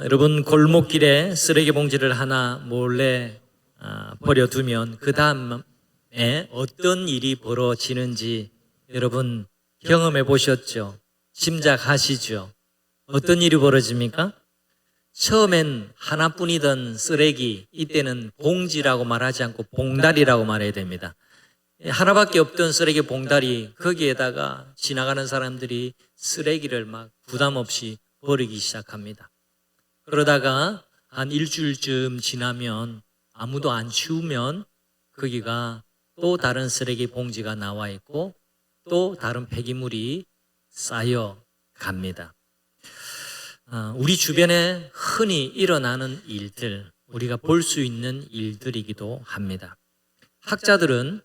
여러분 골목길에 쓰레기 봉지를 하나 몰래 버려두면 그 다음에 어떤 일이 벌어지는지 여러분 경험해 보셨죠? 짐작하시죠? 어떤 일이 벌어집니까? 처음엔 하나뿐이던 쓰레기, 이때는 봉지라고 말하지 않고 봉다리라고 말해야 됩니다. 하나밖에 없던 쓰레기 봉다리, 거기에다가 지나가는 사람들이 쓰레기를 막 부담 없이 버리기 시작합니다. 그러다가 한 일주일쯤 지나면 아무도 안 치우면 거기가 또 다른 쓰레기 봉지가 나와 있고 또 다른 폐기물이 쌓여 갑니다. 우리 주변에 흔히 일어나는 일들, 우리가 볼 수 있는 일들이기도 합니다. 학자들은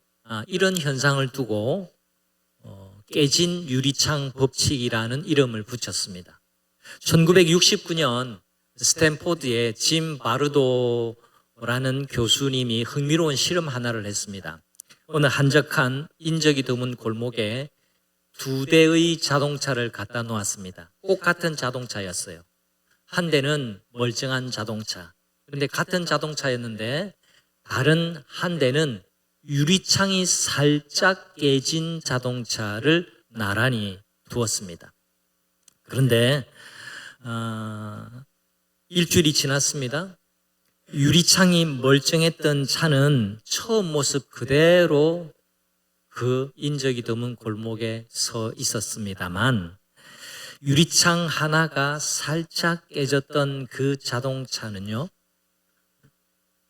이런 현상을 두고 깨진 유리창 법칙이라는 이름을 붙였습니다. 1969년 스탠포드의 짐 바르도라는 교수님이 흥미로운 실험 하나를 했습니다. 어느 한적한 인적이 드문 골목에 2대의 자동차를 갖다 놓았습니다. 꼭 같은 자동차였어요. 한 대는 멀쩡한 자동차. 그런데 같은 자동차였는데 다른 한 대는 유리창이 살짝 깨진 자동차를 나란히 두었습니다. 그런데 일주일이 지났습니다. 유리창이 멀쩡했던 차는 처음 모습 그대로 그 인적이 드문 골목에 서 있었습니다만 유리창 하나가 살짝 깨졌던 그 자동차는요,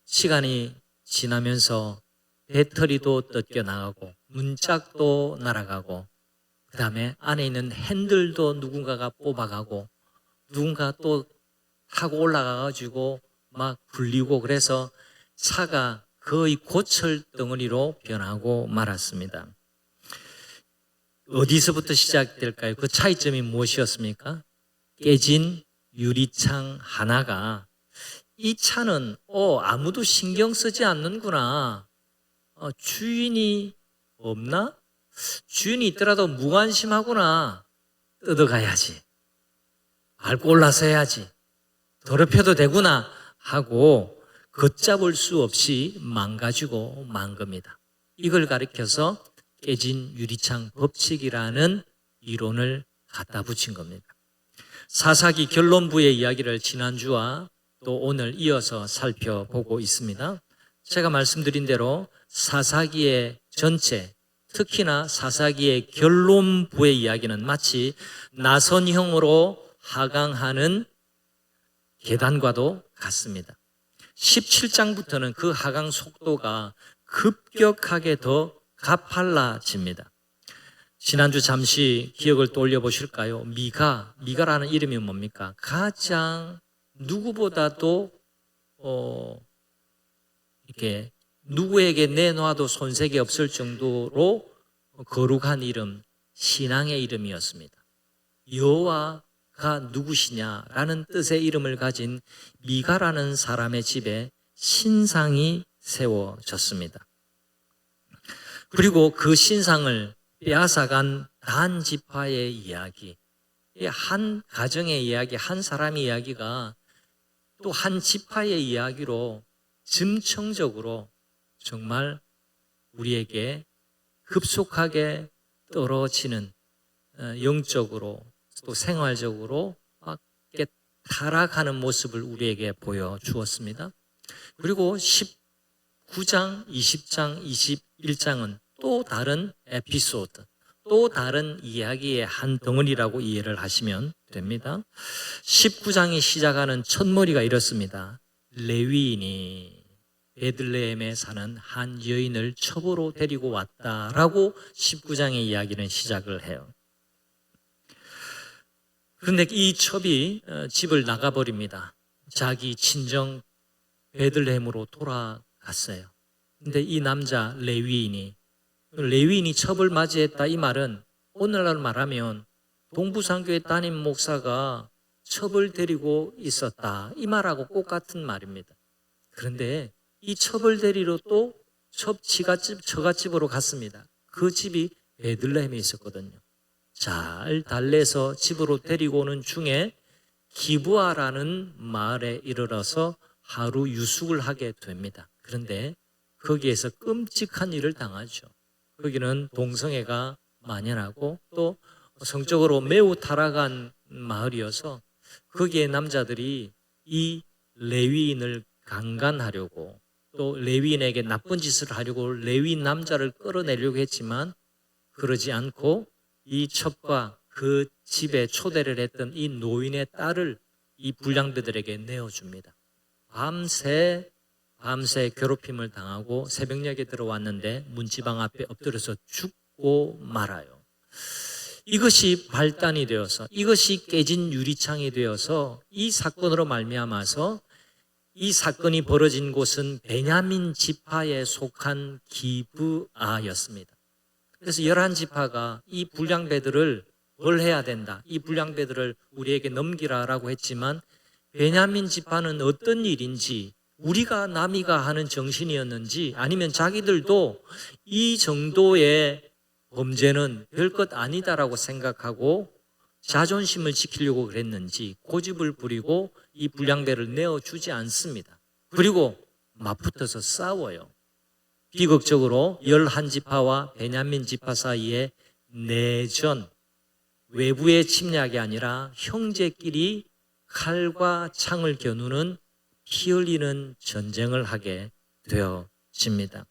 시간이 지나면서 배터리도 뜯겨나가고 문짝도 날아가고 그 다음에 안에 있는 핸들도 누군가가 뽑아가고 누군가 또 타고 올라가가지고 막 굴리고 그래서 차가 거의 고철 덩어리로 변하고 말았습니다. 어디서부터 시작될까요? 그 차이점이 무엇이었습니까? 깨진 유리창 하나가 이 차는 아무도 신경 쓰지 않는구나. 주인이 없나? 주인이 있더라도 무관심하구나. 뜯어가야지. 밟고 올라서 해야지. 더럽혀도 되구나 하고 걷잡을 수 없이 망가지고 만 겁니다. 이걸 가리켜서 깨진 유리창 법칙이라는 이론을 갖다 붙인 겁니다. 사사기 결론부의 이야기를 지난주와 또 오늘 이어서 살펴보고 있습니다. 제가 말씀드린 대로 사사기의 전체, 특히나 사사기의 결론부의 이야기는 마치 나선형으로 하강하는 계단과도 같습니다. 17장부터는 그 하강 속도가 급격하게 더 가팔라집니다. 지난주 잠시 기억을 떠올려 보실까요? 미가라는 이름이 뭡니까? 가장 누구보다도 이렇게 누구에게 내놔도 손색이 없을 정도로 거룩한 이름, 신앙의 이름이었습니다. 여호와가 누구시냐라는 뜻의 이름을 가진 미가라는 사람의 집에 신상이 세워졌습니다. 그리고 그 신상을 빼앗아간 단 지파의 이야기, 한 가정의 이야기, 한 사람의 이야기가 또 한 지파의 이야기로 점층적으로 정말 우리에게 급속하게 떨어지는 영적으로 또 생활적으로 막 타락하는 모습을 우리에게 보여주었습니다. 그리고 19장, 20장, 21장은 또 다른 에피소드, 또 다른 이야기의 한 덩어리라고 이해를 하시면 됩니다. 19장이 시작하는 첫머리가 이렇습니다. 레위인이 베들레헴에 사는 한 여인을 첩으로 데리고 왔다라고 19장의 이야기는 시작을 해요. 그런데 이 첩이 집을 나가버립니다. 자기 친정 베들레헴으로 돌아갔어요. 근데 이 남자 레위인이 첩을 맞이했다, 이 말은 오늘날 말하면 동부상교회 담임 목사가 첩을 데리고 있었다, 이 말하고 똑같은 말입니다. 그런데 이 첩을 데리러 또 처갓집으로 갔습니다. 그 집이 베들레헴에 있었거든요. 잘 달래서 집으로 데리고 오는 중에 기브아라는 마을에 이르러서 하루 유숙을 하게 됩니다. 그런데 거기에서 끔찍한 일을 당하죠. 거기는 동성애가 만연하고 또 성적으로 매우 타락한 마을이어서 거기에 남자들이 이 레위인을 강간하려고 또 레위인에게 나쁜 짓을 하려고 레위인 남자를 끌어내려고 했지만 그러지 않고 이 첩과 그 집에 초대를 했던 이 노인의 딸을 이 불량배들에게 내어줍니다. 밤새 괴롭힘을 당하고 새벽녘에 들어왔는데 문지방 앞에 엎드려서 죽고 말아요. 이것이 발단이 되어서, 이것이 깨진 유리창이 되어서 이 사건으로 말미암아서 이 사건이 벌어진 곳은 베냐민 지파에 속한 기브아였습니다. 그래서 11지파가 이 불량배들을 뭘 해야 된다, 이 불량배들을 우리에게 넘기라라고 했지만 베냐민 지파는 어떤 일인지, 우리가 남이가 하는 정신이었는지 아니면 자기들도 이 정도의 범죄는 별것 아니다라고 생각하고 자존심을 지키려고 그랬는지 고집을 부리고 이 불량배를 내어주지 않습니다. 그리고 맞붙어서 싸워요. 비극적으로 11지파와 베냐민 지파 사이에 내전, 외부의 침략이 아니라 형제끼리 칼과 창을 겨누는 피 흘리는 전쟁을 하게 되어집니다.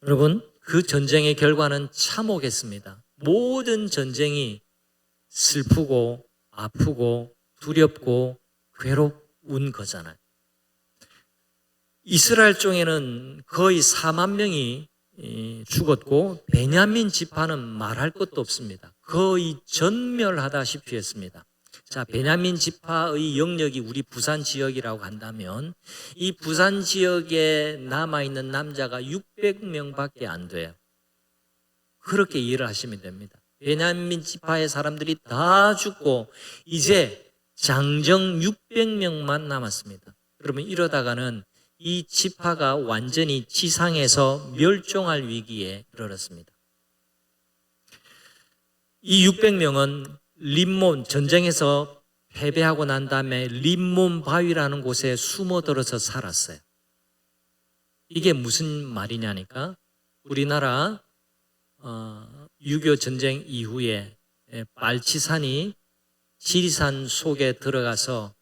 여러분, 그 전쟁의 결과는 참혹했습니다. 모든 전쟁이 슬프고 아프고 두렵고 괴로운 거잖아요. 이스라엘 쪽에는 거의 4만 명이 죽었고 베냐민 지파는 말할 것도 없습니다. 거의 전멸하다시피 했습니다. 자, 베냐민 지파의 영역이 우리 부산 지역이라고 한다면 이 부산 지역에 남아있는 남자가 600명밖에 안 돼요. 그렇게 이해를 하시면 됩니다. 베냐민 지파의 사람들이 다 죽고 이제 장정 600명만 남았습니다. 그러면 이러다가는 이 지파가 완전히 지상에서 멸종할 위기에 이르렀습니다. 이 600명은 림몬, 전쟁에서 패배하고 난 다음에 림몬 바위라는 곳에 숨어들어서 살았어요. 이게 무슨 말이냐니까 우리나라 6.25 전쟁 이후에 발치산이 지리산 속에 들어가서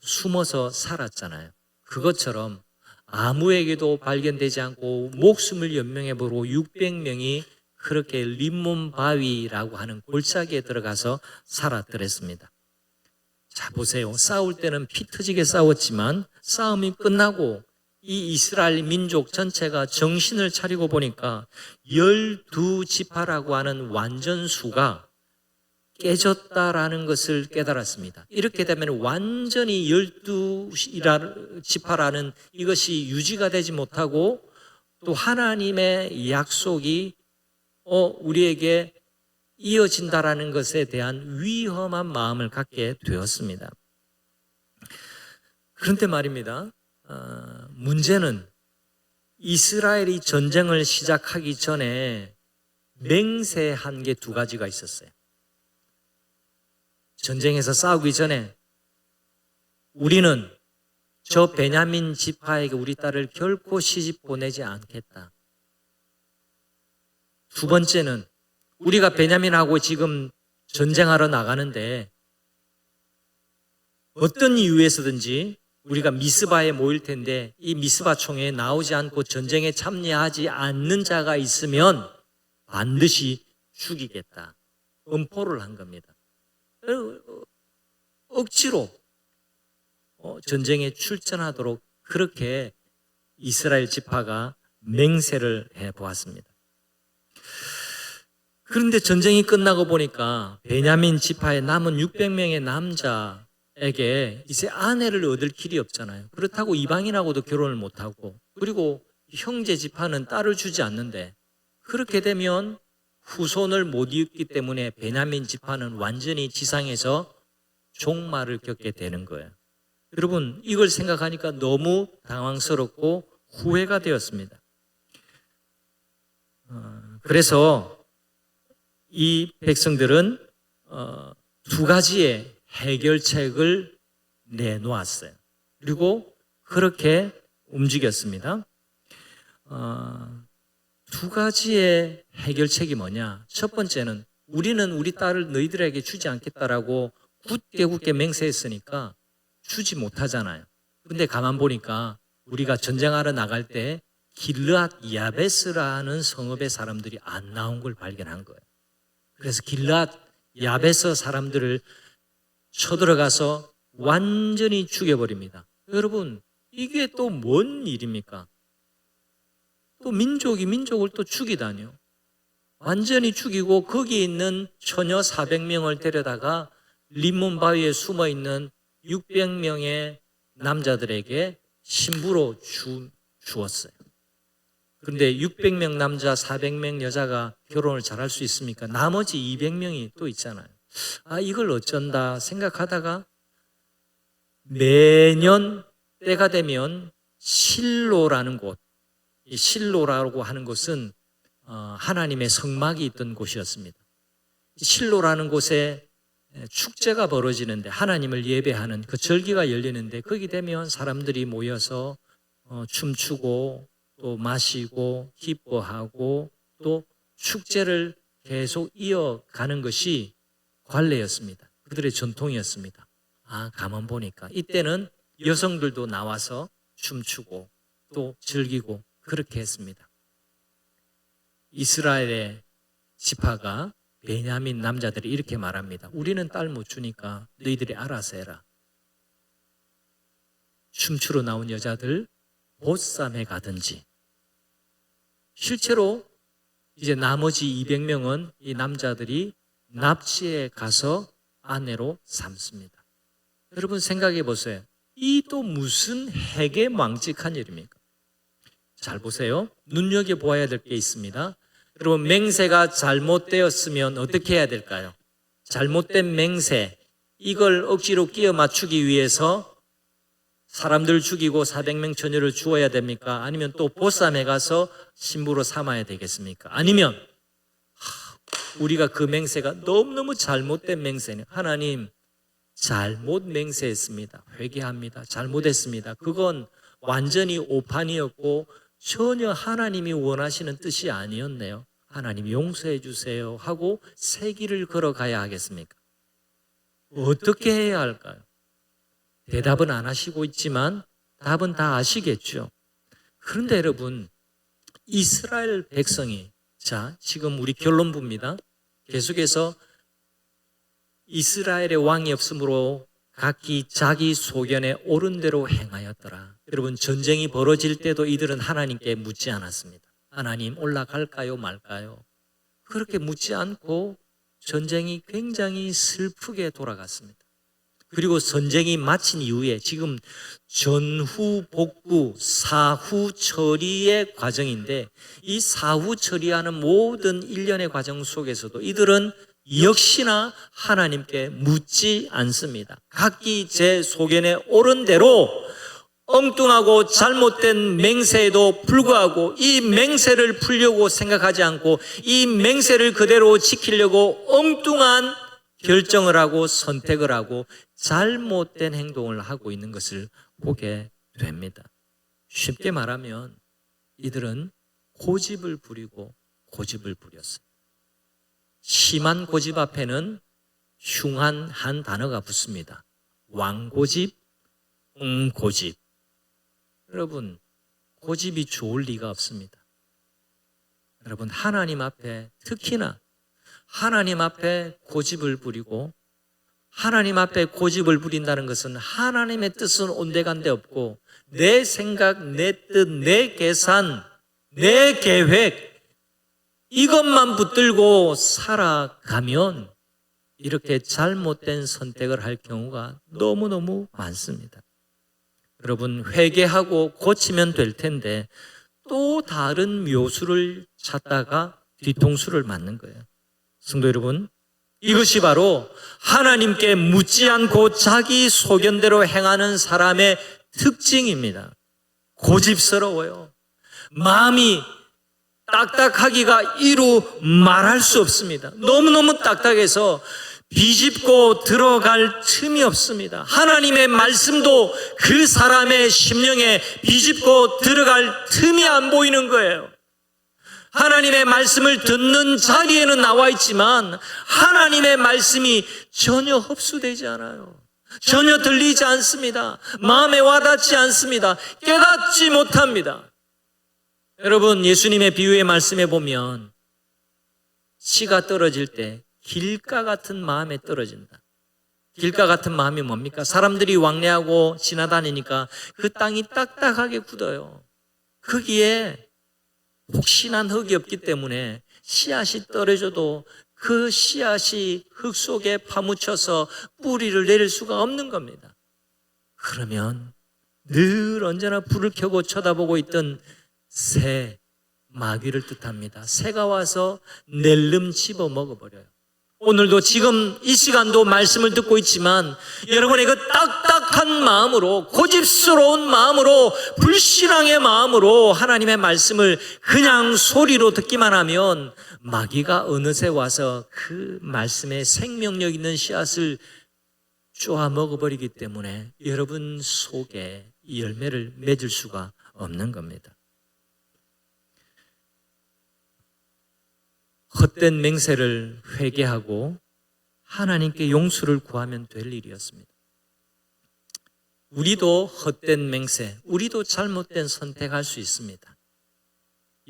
숨어서 살았잖아요. 그것처럼 아무에게도 발견되지 않고 목숨을 연명해 보고 600명이 그렇게 림몬 바위라고 하는 골짜기에 들어가서 살았더랬습니다. 자, 보세요. 싸울 때는 피 터지게 싸웠지만 싸움이 끝나고 이 이스라엘 민족 전체가 정신을 차리고 보니까 12지파라고 하는 완전수가 깨졌다라는 것을 깨달았습니다. 이렇게 되면 완전히 12지파라는 이것이 유지가 되지 못하고 또 하나님의 약속이 우리에게 이어진다라는 것에 대한 위험한 마음을 갖게 되었습니다. 그런데 말입니다. 문제는 이스라엘이 전쟁을 시작하기 전에 맹세한 게 두 가지가 있었어요. 전쟁에서 싸우기 전에 우리는 저 베냐민 지파에게 우리 딸을 결코 시집 보내지 않겠다. 두 번째는 우리가 베냐민하고 지금 전쟁하러 나가는데 어떤 이유에서든지 우리가 미스바에 모일 텐데 이 미스바 총회에 나오지 않고 전쟁에 참여하지 않는 자가 있으면 반드시 죽이겠다. 엄포를 한 겁니다. 억지로 전쟁에 출전하도록 그렇게 이스라엘 지파가 맹세를 해보았습니다. 그런데 전쟁이 끝나고 보니까 베냐민 지파에 남은 600명의 남자에게 이제 아내를 얻을 길이 없잖아요. 그렇다고 이방인하고도 결혼을 못하고 그리고 형제 지파는 딸을 주지 않는데 그렇게 되면 후손을 못 이었기 때문에 베냐민 지파는 완전히 지상에서 종말을 겪게 되는 거예요. 여러분, 이걸 생각하니까 너무 당황스럽고 후회가 되었습니다. 그래서 이 백성들은 두 가지의 해결책을 내놓았어요. 그리고 그렇게 움직였습니다. 두 가지의 해결책이 뭐냐? 첫 번째는 우리는 우리 딸을 너희들에게 주지 않겠다라고 굳게 맹세했으니까 주지 못하잖아요. 근데 가만 보니까 우리가 전쟁하러 나갈 때 길르앗 야베스라는 성읍의 사람들이 안 나온 걸 발견한 거예요. 그래서 길르앗 야베스 사람들을 쳐들어가서 완전히 죽여버립니다. 여러분, 이게 또 뭔 일입니까? 또 민족이 민족을 또 죽이다니요. 완전히 죽이고 거기 있는 처녀 400명을 데려다가 림몬 바위에 숨어 있는 600명의 남자들에게 신부로 주었어요. 그런데 600명 남자, 400명 여자가 결혼을 잘할 수 있습니까? 나머지 200명이 또 있잖아요. 이걸 어쩐다 생각하다가 매년 때가 되면 실로라는 곳, 이 실로라고 하는 곳은 하나님의 성막이 있던 곳이었습니다. 실로라는 곳에 축제가 벌어지는데 하나님을 예배하는 그 절기가 열리는데 거기 되면 사람들이 모여서 춤추고 또 마시고 기뻐하고 또 축제를 계속 이어가는 것이 관례였습니다. 그들의 전통이었습니다. 가만 보니까 이때는 여성들도 나와서 춤추고 또 즐기고 그렇게 했습니다. 이스라엘의 지파가 베냐민 남자들이 이렇게 말합니다. 우리는 딸 못 주니까 너희들이 알아서 해라. 춤추러 나온 여자들 보쌈에 가든지. 실제로 이제 나머지 200명은 이 남자들이 납치에 가서 아내로 삼습니다. 여러분 생각해 보세요. 이 또 무슨 해괴망측한 일입니까? 잘 보세요. 눈여겨보아야 될 게 있습니다. 여러분 맹세가 잘못되었으면 어떻게 해야 될까요? 잘못된 맹세, 이걸 억지로 끼워 맞추기 위해서 사람들 죽이고 400명 처녀를 주어야 됩니까? 아니면 또 보쌈에 가서 신부로 삼아야 되겠습니까? 아니면 우리가 그 맹세가 너무너무 잘못된 맹세네. 하나님 잘못 맹세했습니다. 회개합니다. 잘못했습니다. 그건 완전히 오판이었고 전혀 하나님이 원하시는 뜻이 아니었네요. 하나님 용서해 주세요 하고 새 길을 걸어가야 하겠습니까? 어떻게 해야 할까요? 대답은 안 하시고 있지만 답은 다 아시겠죠. 그런데 여러분 이스라엘 백성이 지금 우리 결론부입니다. 계속해서 이스라엘의 왕이 없으므로 각기 자기 소견에 옳은 대로 행하였더라. 여러분 전쟁이 벌어질 때도 이들은 하나님께 묻지 않았습니다. 하나님 올라갈까요 말까요? 그렇게 묻지 않고 전쟁이 굉장히 슬프게 돌아갔습니다. 그리고 전쟁이 마친 이후에 지금 전후 복구, 사후 처리의 과정인데 이 사후 처리하는 모든 일련의 과정 속에서도 이들은 역시나 하나님께 묻지 않습니다. 각기 제 소견에 옳은 대로 엉뚱하고 잘못된 맹세에도 불구하고 이 맹세를 풀려고 생각하지 않고 이 맹세를 그대로 지키려고 엉뚱한 결정을 하고 선택을 하고 잘못된 행동을 하고 있는 것을 보게 됩니다. 쉽게 말하면 이들은 고집을 부리고 고집을 부렸어요. 심한 고집 앞에는 흉한 한 단어가 붙습니다. 왕고집, 고집. 여러분, 고집이 좋을 리가 없습니다. 여러분, 하나님 앞에 특히나 하나님 앞에 고집을 부리고 하나님 앞에 고집을 부린다는 것은 하나님의 뜻은 온데간데 없고 내 생각, 내 뜻, 내 계산, 내 계획 이것만 붙들고 살아가면 이렇게 잘못된 선택을 할 경우가 너무너무 많습니다. 여러분 회개하고 고치면 될 텐데 또 다른 묘수를 찾다가 뒤통수를 맞는 거예요. 성도 여러분, 이것이 바로 하나님께 묻지 않고 자기 소견대로 행하는 사람의 특징입니다. 고집스러워요. 마음이 딱딱하기가 이루 말할 수 없습니다. 너무너무 딱딱해서 비집고 들어갈 틈이 없습니다. 하나님의 말씀도 그 사람의 심령에 비집고 들어갈 틈이 안 보이는 거예요. 하나님의 말씀을 듣는 자리에는 나와 있지만 하나님의 말씀이 전혀 흡수되지 않아요. 전혀 들리지 않습니다. 마음에 와닿지 않습니다. 깨닫지 못합니다. 여러분, 예수님의 비유의 말씀에 보면 씨가 떨어질 때 길가 같은 마음에 떨어진다. 길가 같은 마음이 뭡니까? 사람들이 왕래하고 지나다니니까 그 땅이 딱딱하게 굳어요. 거기에 혹신한 흙이 없기 때문에 씨앗이 떨어져도 그 씨앗이 흙 속에 파묻혀서 뿌리를 내릴 수가 없는 겁니다. 그러면 늘 언제나 불을 켜고 쳐다보고 있던 새, 마귀를 뜻합니다. 새가 와서 낼름 집어 먹어버려요. 오늘도 지금 이 시간도 말씀을 듣고 있지만 여러분의 그 딱딱한 마음으로, 고집스러운 마음으로, 불신앙의 마음으로 하나님의 말씀을 그냥 소리로 듣기만 하면 마귀가 어느새 와서 그 말씀에 생명력 있는 씨앗을 쪼아 먹어버리기 때문에 여러분 속에 이 열매를 맺을 수가 없는 겁니다. 헛된 맹세를 회개하고 하나님께 용서를 구하면 될 일이었습니다. 우리도 헛된 맹세, 우리도 잘못된 선택할 수 있습니다.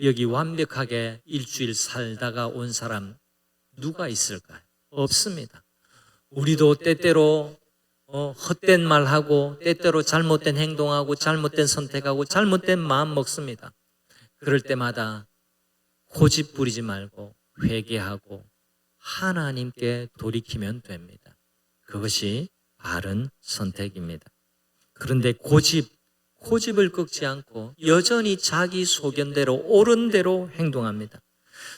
여기 완벽하게 일주일 살다가 온 사람 누가 있을까요? 없습니다. 우리도 때때로 헛된 말하고 때때로 잘못된 행동하고 잘못된 선택하고 잘못된 마음 먹습니다. 그럴 때마다 고집 부리지 말고 회개하고 하나님께 돌이키면 됩니다. 그것이 바른 선택입니다. 그런데 고집을 꺾지 않고 여전히 자기 소견대로 옳은 대로 행동합니다.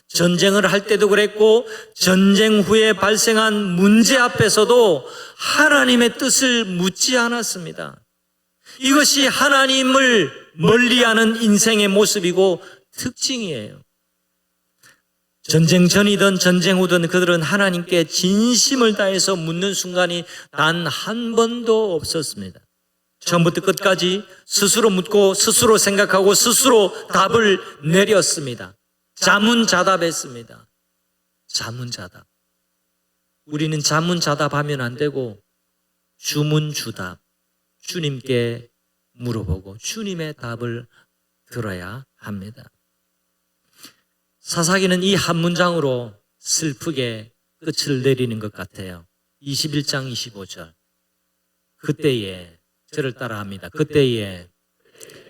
전쟁을 할 때도 그랬고 전쟁 후에 발생한 문제 앞에서도 하나님의 뜻을 묻지 않았습니다. 이것이 하나님을 멀리하는 인생의 모습이고 특징이에요. 전쟁 전이든 전쟁 후든 그들은 하나님께 진심을 다해서 묻는 순간이 단 한 번도 없었습니다. 처음부터 끝까지 스스로 묻고 스스로 생각하고 스스로 답을 내렸습니다. 자문자답했습니다. 자문자답. 우리는 자문자답하면 안 되고 주문주답. 주님께 물어보고 주님의 답을 들어야 합니다. 사사기는 이 한 문장으로 슬프게 끝을 내리는 것 같아요. 21장 25절. 그때에, 저를 따라합니다. 그때에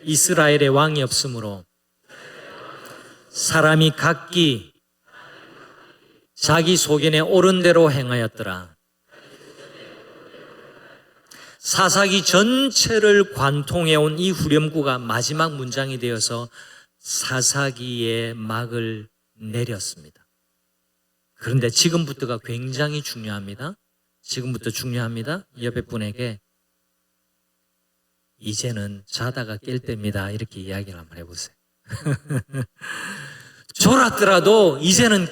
이스라엘의 왕이 없으므로 사람이 각기 자기 소견에 옳은 대로 행하였더라. 사사기 전체를 관통해온 이 후렴구가 마지막 문장이 되어서 사사기의 막을 내렸습니다. 그런데 지금부터가 굉장히 중요합니다. 지금부터 중요합니다. 옆에 분에게 이제는 자다가 깰 때입니다. 이렇게 이야기를 한번 해보세요. 졸았더라도 이제는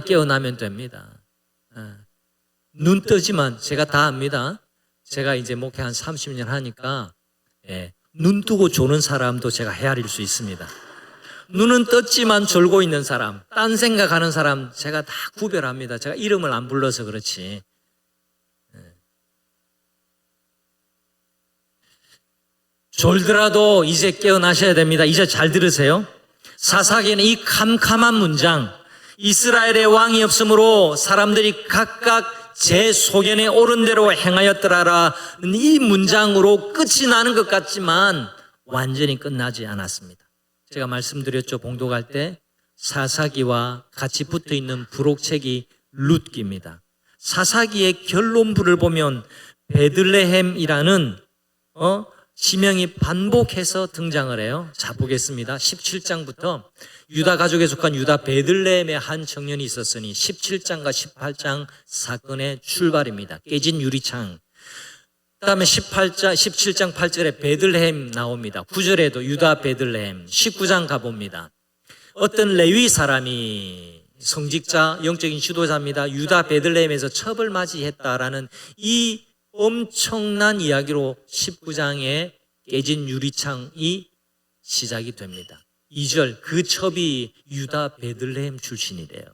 깨어나면 됩니다. 눈 뜨지만 제가 다 압니다. 제가 이제 목회 한 30년 하니까 눈 뜨고 조는 사람도 제가 헤아릴 수 있습니다. 눈은 떴지만 졸고 있는 사람, 딴 생각하는 사람 제가 다 구별합니다. 제가 이름을 안 불러서 그렇지. 졸더라도 이제 깨어나셔야 됩니다. 이제 잘 들으세요. 사사기는 이 캄캄한 문장, 이스라엘의 왕이 없으므로 사람들이 각각 제 소견에 옳은 대로 행하였더라라는 이 문장으로 끝이 나는 것 같지만 완전히 끝나지 않았습니다. 제가 말씀드렸죠. 봉독할 때 사사기와 같이 붙어있는 부록책이 룻기입니다. 사사기의 결론부를 보면 베들레헴이라는 지명이 반복해서 등장을 해요. 자, 보겠습니다. 17장부터 유다 가족에 속한 유다 베들레헴의 한 청년이 있었으니 17장과 18장 사건의 출발입니다. 깨진 유리창. 그 다음에 17장 8절에 베들레헴 나옵니다. 9절에도 유다 베들레헴. 19장 가봅니다. 어떤 레위 사람이 성직자, 영적인 지도자입니다. 유다 베들레헴에서 첩을 맞이했다라는 이 엄청난 이야기로 19장에 깨진 유리창이 시작이 됩니다. 2절, 그 첩이 유다 베들레헴 출신이래요.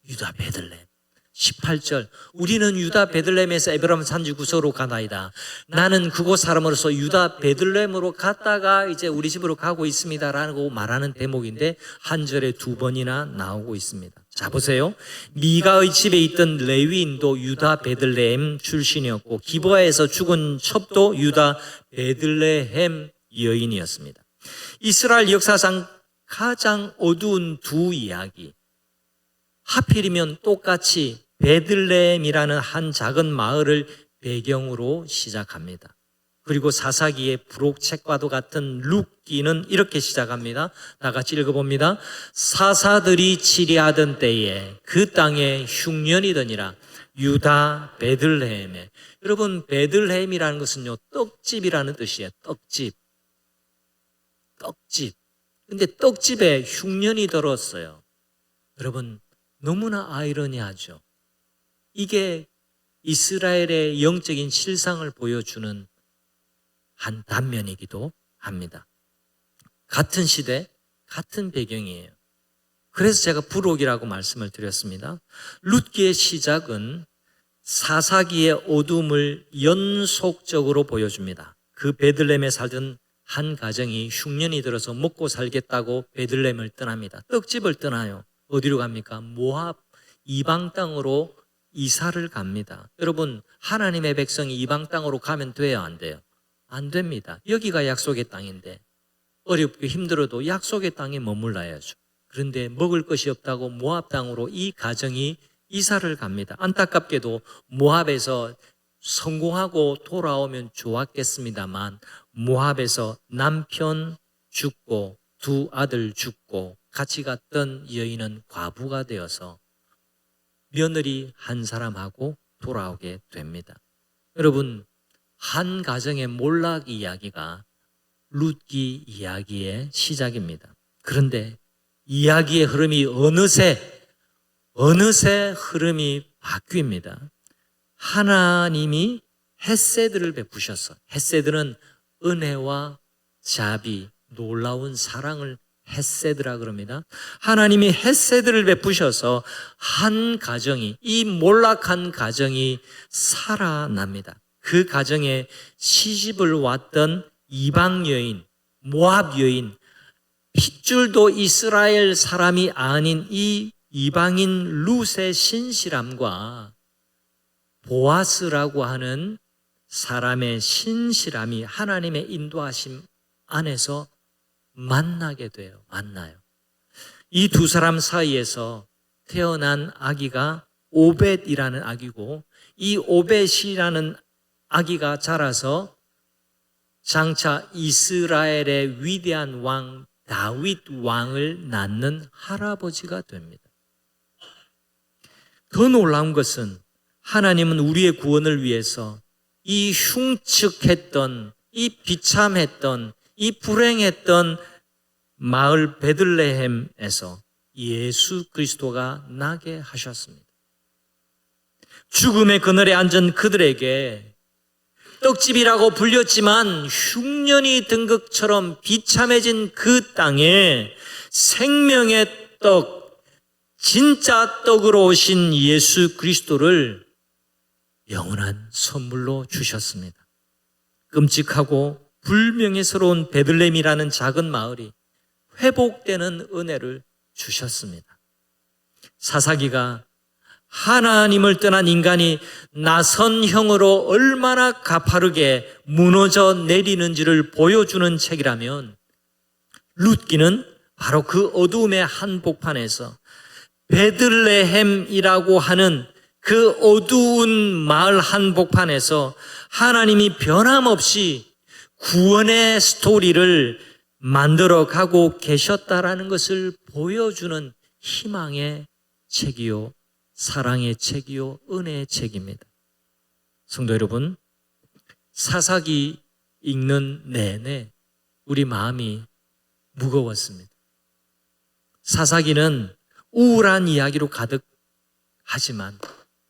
유다 베들레헴. 18절, 우리는 유다 베들레헴에서 에브라임 산지 구서로 가나이다. 나는 그곳 사람으로서 유다 베들레헴으로 갔다가 이제 우리 집으로 가고 있습니다라고 말하는 대목인데 한 절에 2번이나 나오고 있습니다. 자, 보세요. 미가의 집에 있던 레위인도 유다 베들레헴 출신이었고 기브아에서 죽은 첩도 유다 베들레헴 여인이었습니다. 이스라엘 역사상 가장 어두운 두 이야기, 하필이면 똑같이 베들레헴이라는 한 작은 마을을 배경으로 시작합니다. 그리고 사사기의 부록책과도 같은 룻기는 이렇게 시작합니다. 다 같이 읽어봅니다. 사사들이 치리하던 때에 그 땅에 흉년이더니라 유다 베들레헴에. 여러분, 베들레헴이라는 것은요, 떡집이라는 뜻이에요. 떡집. 근데 떡집에 흉년이 들었어요. 여러분, 너무나 아이러니하죠. 이게 이스라엘의 영적인 실상을 보여주는 한 단면이기도 합니다. 같은 시대, 같은 배경이에요. 그래서 제가 부록이라고 말씀을 드렸습니다. 룻기의 시작은 사사기의 어둠을 연속적으로 보여줍니다. 그 베들레헴에 살던 한 가정이 흉년이 들어서 먹고 살겠다고 베들레헴을 떠납니다. 떡집을 떠나요. 어디로 갑니까? 모압 이방 땅으로 이사를 갑니다. 여러분, 하나님의 백성이 이방 땅으로 가면 돼요, 안 돼요? 안 됩니다. 여기가 약속의 땅인데 어렵고 힘들어도 약속의 땅에 머물러야죠. 그런데 먹을 것이 없다고 모압 땅으로 이 가정이 이사를 갑니다. 안타깝게도 모압에서 성공하고 돌아오면 좋았겠습니다만 모압에서 남편 죽고 두 아들 죽고 같이 갔던 여인은 과부가 되어서 며느리 한 사람하고 돌아오게 됩니다. 여러분, 한 가정의 몰락 이야기가 룻기 이야기의 시작입니다. 그런데 이야기의 흐름이 어느새 흐름이 바뀝니다. 하나님이 헤세드를 베푸셔서, 헤세드는 은혜와 자비, 놀라운 사랑을 헤세드라 그럽니다. 하나님이 헤세드를 베푸셔서 한 가정이, 이 몰락한 가정이 살아납니다. 그 가정에 시집을 왔던 이방 여인, 모압 여인, 핏줄도 이스라엘 사람이 아닌 이 이방인 룻의 신실함과 보아스라고 하는 사람의 신실함이 하나님의 인도하심 안에서 만나게 돼요. 만나요. 이 두 사람 사이에서 태어난 아기가 오벳이라는 아기고, 이 오벳이라는 아기가 자라서 장차 이스라엘의 위대한 왕 다윗 왕을 낳는 할아버지가 됩니다. 더 놀라운 것은 하나님은 우리의 구원을 위해서 이 흉측했던, 이 비참했던, 이 불행했던 마을 베들레헴에서 예수 그리스도가 나게 하셨습니다. 죽음의 그늘에 앉은 그들에게 떡집이라고 불렸지만 흉년이 든 것처럼 비참해진 그 땅에 생명의 떡, 진짜 떡으로 오신 예수 그리스도를 영원한 선물로 주셨습니다. 끔찍하고 불명예스러운 베들레헴이라는 작은 마을이 회복되는 은혜를 주셨습니다. 사사기가 하나님을 떠난 인간이 나선형으로 얼마나 가파르게 무너져 내리는지를 보여주는 책이라면, 룻기는 바로 그 어두움의 한복판에서 베들레헴이라고 하는 그 어두운 마을 한복판에서 하나님이 변함없이 구원의 스토리를 만들어 가고 계셨다라는 것을 보여주는 희망의 책이요, 사랑의 책이요, 은혜의 책입니다. 성도 여러분, 사사기 읽는 내내 우리 마음이 무거웠습니다. 사사기는 우울한 이야기로 가득하지만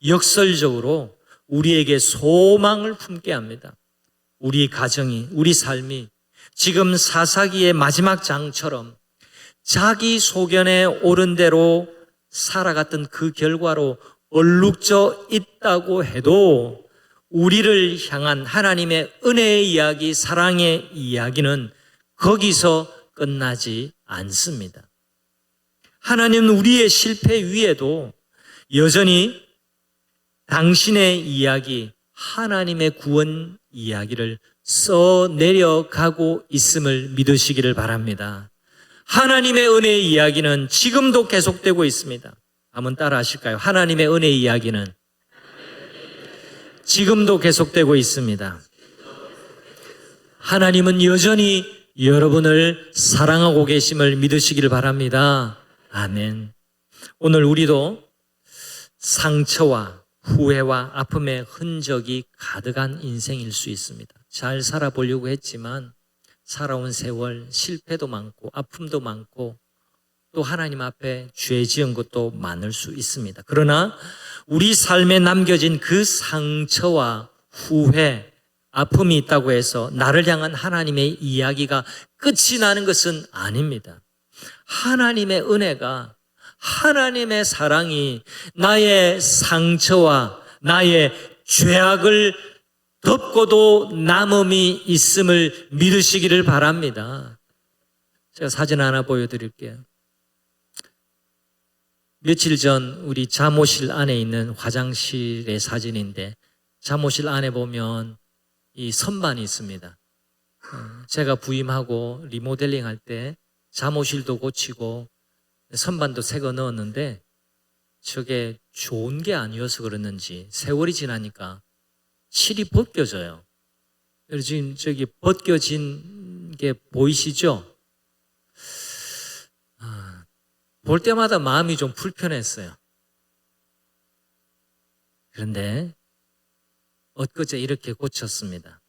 역설적으로 우리에게 소망을 품게 합니다. 우리 가정이, 우리 삶이 지금 사사기의 마지막 장처럼 자기 소견에 옳은 대로 살아갔던 그 결과로 얼룩져 있다고 해도 우리를 향한 하나님의 은혜의 이야기, 사랑의 이야기는 거기서 끝나지 않습니다. 하나님은 우리의 실패 위에도 여전히 당신의 이야기, 하나님의 구원 이야기를 써내려가고 있음을 믿으시기를 바랍니다. 하나님의 은혜의 이야기는 지금도 계속되고 있습니다. 한번 따라 하실까요? 하나님의 은혜의 이야기는 지금도 계속되고 있습니다. 하나님은 여전히 여러분을 사랑하고 계심을 믿으시기를 바랍니다. 아멘. 오늘 우리도 상처와 후회와 아픔의 흔적이 가득한 인생일 수 있습니다. 잘 살아보려고 했지만 살아온 세월 실패도 많고 아픔도 많고 또 하나님 앞에 죄 지은 것도 많을 수 있습니다. 그러나 우리 삶에 남겨진 그 상처와 후회, 아픔이 있다고 해서 나를 향한 하나님의 이야기가 끝이 나는 것은 아닙니다. 하나님의 은혜가, 하나님의 사랑이 나의 상처와 나의 죄악을 덮고도 남음이 있음을 믿으시기를 바랍니다. 제가 사진 하나 보여드릴게요. 며칠 전 우리 잠옷실 안에 있는 화장실의 사진인데 잠옷실 안에 보면 이 선반이 있습니다. 제가 부임하고 리모델링 할 때 잠옷실도 고치고 선반도 새 거 넣었는데 저게 좋은 게 아니어서 그랬는지 세월이 지나니까 실이 벗겨져요. 그래서 지금 저기 벗겨진 게 보이시죠? 볼 때마다 마음이 좀 불편했어요. 그런데 엊그제 이렇게 고쳤습니다.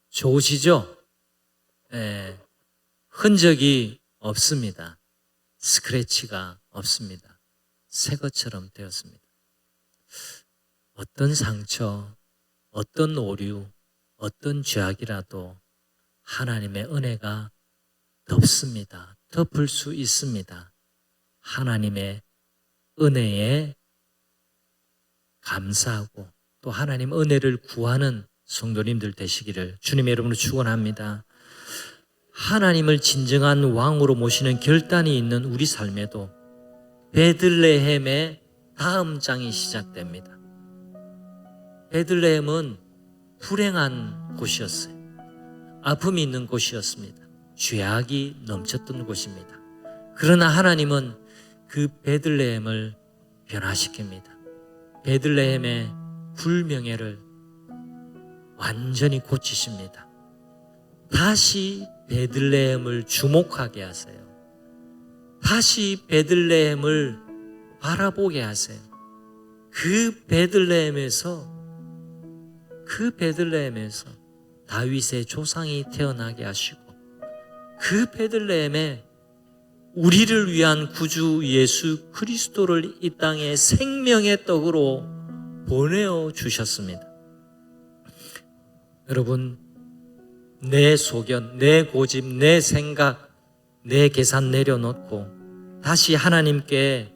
좋으시죠? 네. 흔적이 없습니다. 스크래치가 없습니다. 새 것처럼 되었습니다. 어떤 상처, 어떤 오류, 어떤 죄악이라도 하나님의 은혜가 덮습니다. 덮을 수 있습니다. 하나님의 은혜에 감사하고 또 하나님 은혜를 구하는 성도님들 되시기를 주님의 이름으로 축원합니다. 하나님을 진정한 왕으로 모시는 결단이 있는 우리 삶에도 베들레헴의 다음 장이 시작됩니다. 베들레헴은 불행한 곳이었어요. 아픔이 있는 곳이었습니다. 죄악이 넘쳤던 곳입니다. 그러나 하나님은 그 베들레헴을 변화시킵니다. 베들레헴의 불명예를 완전히 고치십니다. 다시 베들레헴을 주목하게 하세요. 다시 베들레헴을 바라보게 하세요. 그 베들레헴에서 다윗의 조상이 태어나게 하시고 그 베들레헴에 우리를 위한 구주 예수 그리스도를 이 땅에 생명의 떡으로 보내어 주셨습니다. 여러분, 내 소견, 내 고집, 내 생각, 내 계산 내려놓고 다시 하나님께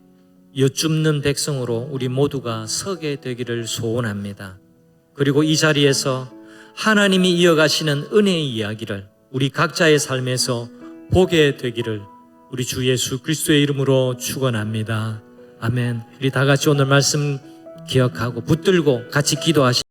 여쭙는 백성으로 우리 모두가 서게 되기를 소원합니다. 그리고 이 자리에서 하나님이 이어가시는 은혜의 이야기를 우리 각자의 삶에서 보게 되기를 우리 주 예수 그리스도의 이름으로 축원합니다. 아멘. 우리 다 같이 오늘 말씀 기억하고 붙들고 같이 기도하시죠.